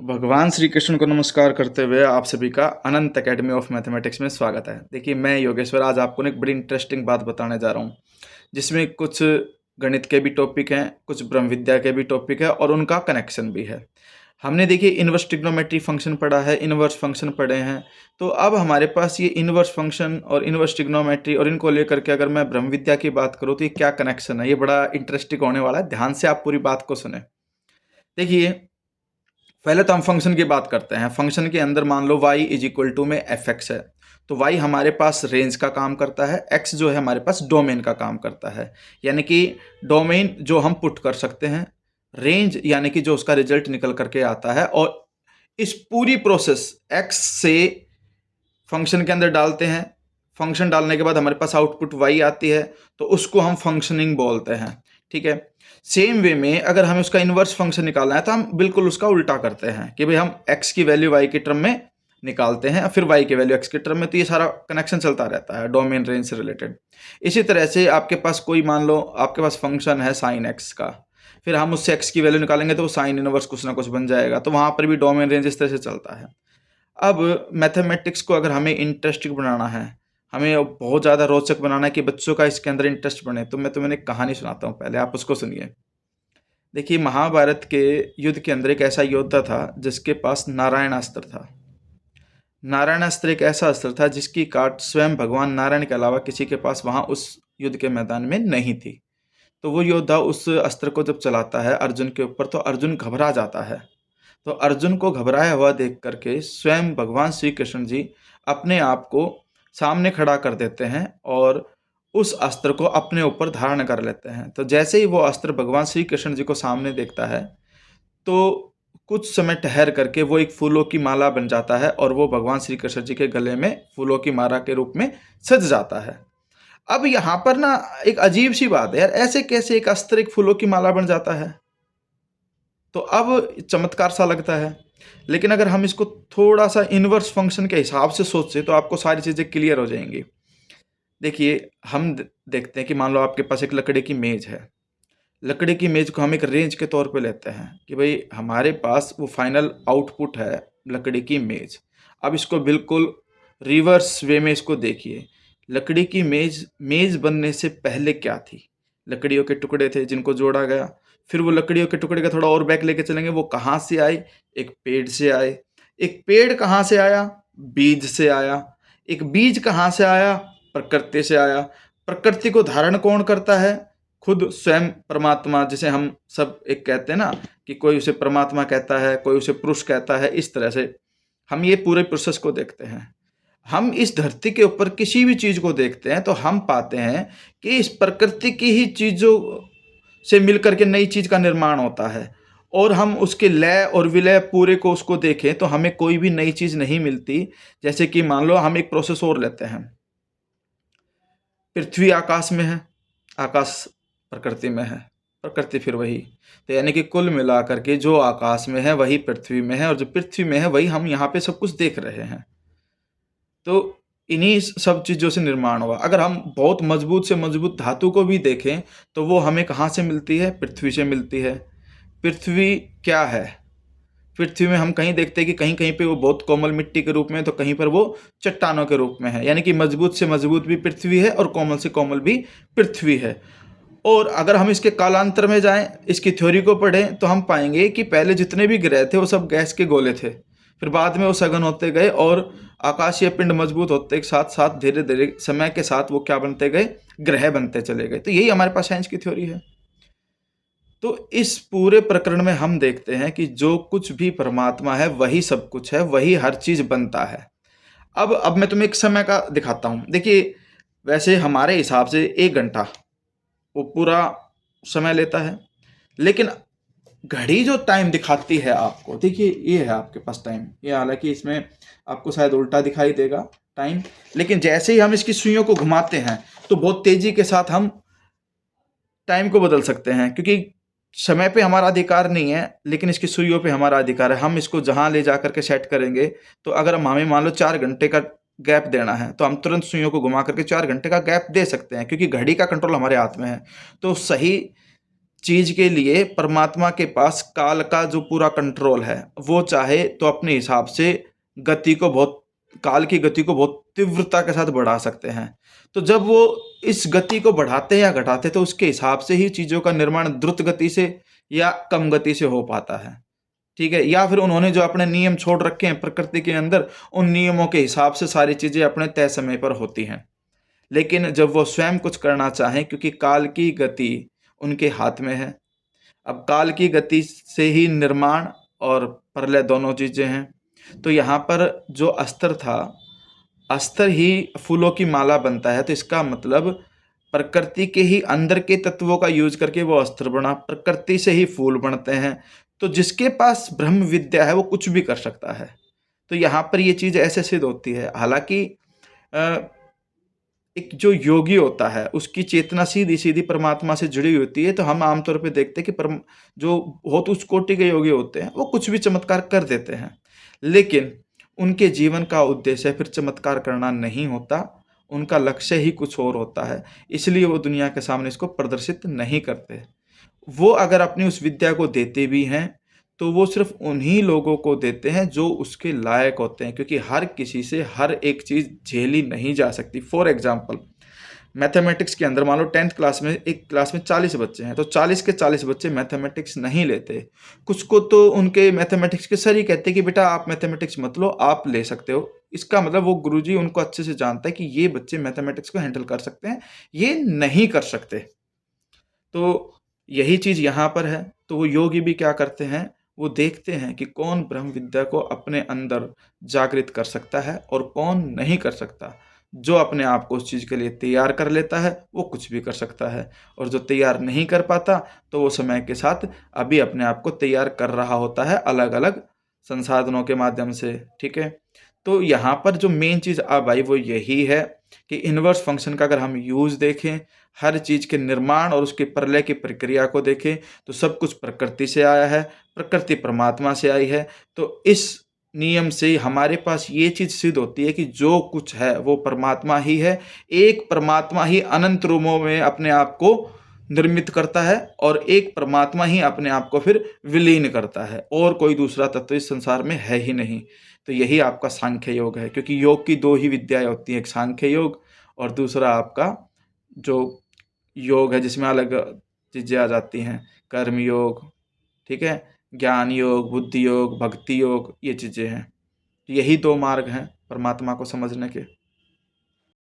भगवान श्री कृष्ण को नमस्कार करते हुए आप सभी का अनंत एकेडमी ऑफ मैथमेटिक्स में स्वागत है। देखिए, मैं योगेश्वर आज आपको एक बड़ी इंटरेस्टिंग बात बताने जा रहा हूँ, जिसमें कुछ गणित के भी टॉपिक हैं, कुछ ब्रह्म विद्या के भी टॉपिक है और उनका कनेक्शन भी है। हमने देखिए इनवर्स ट्रिग्नोमेट्री फंक्शन पढ़ा है, इनवर्स फंक्शन पढ़े हैं। तो अब हमारे पास ये इनवर्स फंक्शन और इनवर्स ट्रिग्नोमेट्री और इनको लेकर के अगर मैं ब्रह्म विद्या की बात करूँ तो ये क्या कनेक्शन है, ये बड़ा इंटरेस्टिंग होने वाला है। ध्यान से आप पूरी बात को सुने। देखिए, पहले तो हम फंक्शन की बात करते हैं। फंक्शन के अंदर मान लो y इज इक्वल टू में एफ एक्स है, तो y हमारे पास रेंज का काम करता है, x जो है हमारे पास डोमेन का काम करता है। यानी कि डोमेन जो हम पुट कर सकते हैं, रेंज यानी कि जो उसका रिजल्ट निकल करके आता है, और इस पूरी प्रोसेस x से फंक्शन के अंदर डालते हैं। फंक्शन डालने के बाद हमारे पास आउटपुट y आती है, तो उसको हम फंक्शनिंग बोलते हैं। ठीक है। सेम वे में अगर हमें उसका इन्वर्स फंक्शन निकालना है तो हम बिल्कुल उसका उल्टा करते हैं कि भाई हम x की वैल्यू y के टर्म में निकालते हैं, फिर y की वैल्यू x के टर्म में। तो ये सारा कनेक्शन चलता रहता है डोमेन रेंज से रिलेटेड। इसी तरह से आपके पास कोई मान लो आपके पास फंक्शन है साइन x का, फिर हम उससे x की वैल्यू निकालेंगे तो वो साइन इनवर्स कुछ ना कुछ बन जाएगा। तो वहां पर भी डोमेन रेंज इस तरह से चलता है। अब मैथमेटिक्स को अगर हमें इंटरेस्टिंग बनाना है, हमें बहुत ज़्यादा रोचक बनाना है कि बच्चों का इसके अंदर इंटरेस्ट बने, तो मैं तुम्हें एक कहानी सुनाता हूँ, पहले आप उसको सुनिए। देखिए, महाभारत के युद्ध के अंदर एक ऐसा योद्धा था जिसके पास नारायणास्त्र था। नारायणास्त्र एक ऐसा अस्त्र था जिसकी काट स्वयं भगवान नारायण के अलावा किसी के पास वहां उस युद्ध के मैदान में नहीं थी। तो वो योद्धा उस अस्त्र को जब चलाता है अर्जुन के ऊपर, तो अर्जुन घबरा जाता है। तो अर्जुन को घबराया हुआ देख करके स्वयं भगवान श्री कृष्ण जी अपने आप को सामने खड़ा कर देते हैं और उस अस्त्र को अपने ऊपर धारण कर लेते हैं। तो जैसे ही वो अस्त्र भगवान श्री कृष्ण जी को सामने देखता है, तो कुछ समय ठहर करके वो एक फूलों की माला बन जाता है और वो भगवान श्री कृष्ण जी के गले में फूलों की माला के रूप में सज जाता है। अब यहाँ पर ना एक अजीब सी बात है यार, ऐसे कैसे एक अस्त्र एक फूलों की माला बन जाता है? तो अब चमत्कार सा लगता है। लेकिन अगर हम इसको थोड़ा सा इनवर्स फंक्शन के हिसाब से सोचे तो आपको सारी चीज़ें क्लियर हो जाएंगी। देखिए, हम देखते हैं कि मान लो आपके पास एक लकड़ी की मेज है। लकड़ी की मेज को हम एक रेंज के तौर पे लेते हैं कि भाई हमारे पास वो फाइनल आउटपुट है लकड़ी की मेज। अब इसको बिल्कुल रिवर्स वे में इसको देखिए। लकड़ी की मेज मेज बनने से पहले क्या थी? लकड़ियों के टुकड़े थे जिनको जोड़ा गया। फिर वो लकड़ियों के टुकड़े का थोड़ा और बैक लेके चलेंगे, वो कहाँ से आए? एक पेड़ से आए। एक पेड़ कहाँ से आया? बीज से आया। एक बीज कहाँ से आया? प्रकृति से आया। प्रकृति को धारण कौन करता है? खुद स्वयं परमात्मा, जिसे हम सब एक कहते हैं ना कि कोई उसे परमात्मा कहता है, कोई उसे पुरुष कहता है। इस तरह से हम ये पूरे प्रोसेस को देखते हैं। हम इस धरती के ऊपर किसी भी चीज को देखते हैं तो हम पाते हैं कि इस प्रकृति की ही चीजों से मिलकर के नई चीज का निर्माण होता है। और हम उसके लय और विलय पूरे को उसको देखें तो हमें कोई भी नई चीज नहीं मिलती। जैसे कि मान लो हम एक प्रोसेस और लेते हैं। पृथ्वी आकाश में है, आकाश प्रकृति में है, प्रकृति फिर वही। तो यानी कि कुल मिलाकर के जो आकाश में है वही पृथ्वी में है, और जो पृथ्वी में है वही हम यहाँ पे सब कुछ देख रहे हैं। तो इन्हीं सब चीज़ों से निर्माण हुआ। अगर हम बहुत मजबूत से मजबूत धातु को भी देखें तो वो हमें कहाँ से मिलती है? पृथ्वी से मिलती है। पृथ्वी क्या है? पृथ्वी में हम कहीं देखते हैं कि कहीं कहीं पे वो बहुत कोमल मिट्टी के रूप में, तो कहीं पर वो चट्टानों के रूप में है। यानी कि मजबूत से मजबूत भी पृथ्वी है और कोमल से कोमल भी पृथ्वी है। और अगर हम इसके कालांतर में जाएं, इसकी थ्योरी को पढ़ें, तो हम पाएंगे कि पहले जितने भी ग्रह थे वो सब गैस के गोले थे। फिर बाद में वो सघन होते गए और आकाशीय पिंड मजबूत होते के साथ साथ धीरे धीरे समय के साथ वो क्या बनते गए? ग्रह बनते चले गए। तो यही हमारे पास साइंस की थ्योरी है। तो इस पूरे प्रकरण में हम देखते हैं कि जो कुछ भी परमात्मा है वही सब कुछ है, वही हर चीज बनता है। अब मैं तुम्हें एक समय का दिखाता हूं। देखिए, वैसे हमारे हिसाब से 1 घंटा वो पूरा समय लेता है, लेकिन घड़ी जो टाइम दिखाती है आपको, देखिए ये है आपके पास टाइम। ये हालांकि इसमें आपको शायद उल्टा दिखाई देगा टाइम, लेकिन जैसे ही हम इसकी सुइयों को घुमाते हैं तो बहुत तेजी के साथ हम टाइम को बदल सकते हैं, क्योंकि समय पे हमारा अधिकार नहीं है लेकिन इसकी सुइयों पे हमारा अधिकार है। हम इसको जहां ले जा करके सेट करेंगे, तो अगर हम हमें मान लो 4 घंटे का गैप देना है तो हम तुरंत सुइयों को घुमा करके 4 घंटे का गैप दे सकते हैं, क्योंकि घड़ी का कंट्रोल हमारे हाथ में है। तो सही चीज़ के लिए परमात्मा के पास काल का जो पूरा कंट्रोल है, वो चाहे तो अपने हिसाब से गति को बहुत काल की गति को बहुत तीव्रता के साथ बढ़ा सकते हैं। तो जब वो इस गति को बढ़ाते या घटाते तो उसके हिसाब से ही चीज़ों का निर्माण द्रुत गति से या कम गति से हो पाता है। ठीक है? या फिर उन्होंने जो अपने नियम छोड़ रखे हैं प्रकृति के अंदर, उन नियमों के हिसाब से सारी चीज़ें अपने तय समय पर होती हैं। लेकिन जब वो स्वयं कुछ करना चाहें, क्योंकि काल की गति उनके हाथ में है। अब काल की गति से ही निर्माण और प्रलय दोनों चीज़ें हैं। तो यहाँ पर जो अस्त्र था, अस्त्र ही फूलों की माला बनता है, तो इसका मतलब प्रकृति के ही अंदर के तत्वों का यूज़ करके वो अस्त्र बना, प्रकृति से ही फूल बनते हैं। तो जिसके पास ब्रह्म विद्या है वो कुछ भी कर सकता है। तो यहाँ पर ये चीज़ ऐसे सिद्ध होती है। हालाँकि अ, एक जो योगी होता है उसकी चेतना सीधी-सीधी परमात्मा से जुड़ी होती है, तो हम आमतौर पे देखते हैं कि जो बहुत उच्च कोटि के योगी होते हैं, वो कुछ भी चमत्कार कर देते हैं। लेकिन उनके जीवन का उद्देश्य फिर चमत्कार करना नहीं होता, उनका लक्ष्य ही कुछ और होता है, इसलिए वो दुनिया के सामने इसको प्रदर्शित नहीं करते। वो अगर अपनी उस विद्या को देते भी हैं, तो वो सिर्फ़ उन्हीं लोगों को देते हैं जो उसके लायक होते हैं, क्योंकि हर किसी से हर एक चीज़ झेली नहीं जा सकती। फॉर एग्ज़ाम्पल मैथमेटिक्स के अंदर मान लो 10th क्लास में एक क्लास में 40 बच्चे हैं, तो 40 के 40 बच्चे मैथमेटिक्स नहीं लेते। कुछ को तो उनके मैथमेटिक्स के सर ही कहते हैं कि बेटा आप मैथमेटिक्स मत लो, आप ले सकते हो। इसका मतलब वो गुरुजी उनको अच्छे से जानता है कि ये बच्चे मैथमेटिक्स को हैंडल कर सकते हैं, ये नहीं कर सकते। तो यही चीज़ यहाँ पर है। तो वो योगी भी क्या करते हैं, वो देखते हैं कि कौन ब्रह्म विद्या को अपने अंदर जागृत कर सकता है और कौन नहीं कर सकता। जो अपने आप को उस चीज़ के लिए तैयार कर लेता है, वो कुछ भी कर सकता है, और जो तैयार नहीं कर पाता, तो वो समय के साथ अभी अपने आप को तैयार कर रहा होता है अलग-अलग संसाधनों के माध्यम से, ठीक है? तो यहाँ पर जो मेन चीज़ अब आई वो यही है कि इनवर्स फ़ंक्शन का अगर हम यूज़ देखें, हर चीज़ के निर्माण और उसके प्रलय की प्रक्रिया को देखें, तो सब कुछ प्रकृति से आया है, प्रकृति परमात्मा से आई है। तो इस नियम से हमारे पास ये चीज़ सिद्ध होती है कि जो कुछ है वो परमात्मा ही है। एक परमात्मा ही अनंत रूपों में अपने आप को निर्मित करता है और एक परमात्मा ही अपने आप को फिर विलीन करता है, और कोई दूसरा तत्व इस संसार में है ही नहीं। तो यही आपका सांख्य योग है, क्योंकि योग की 2 ही विद्याएँ होती हैं, एक सांख्य योग और दूसरा आपका जो योग है जिसमें अलग चीज़ें आ जाती हैं, कर्म योग, ठीक है? ज्ञान योग, बुद्धि योग, भक्ति योग, ये चीज़ें हैं। यही 2 मार्ग हैं परमात्मा को समझने के।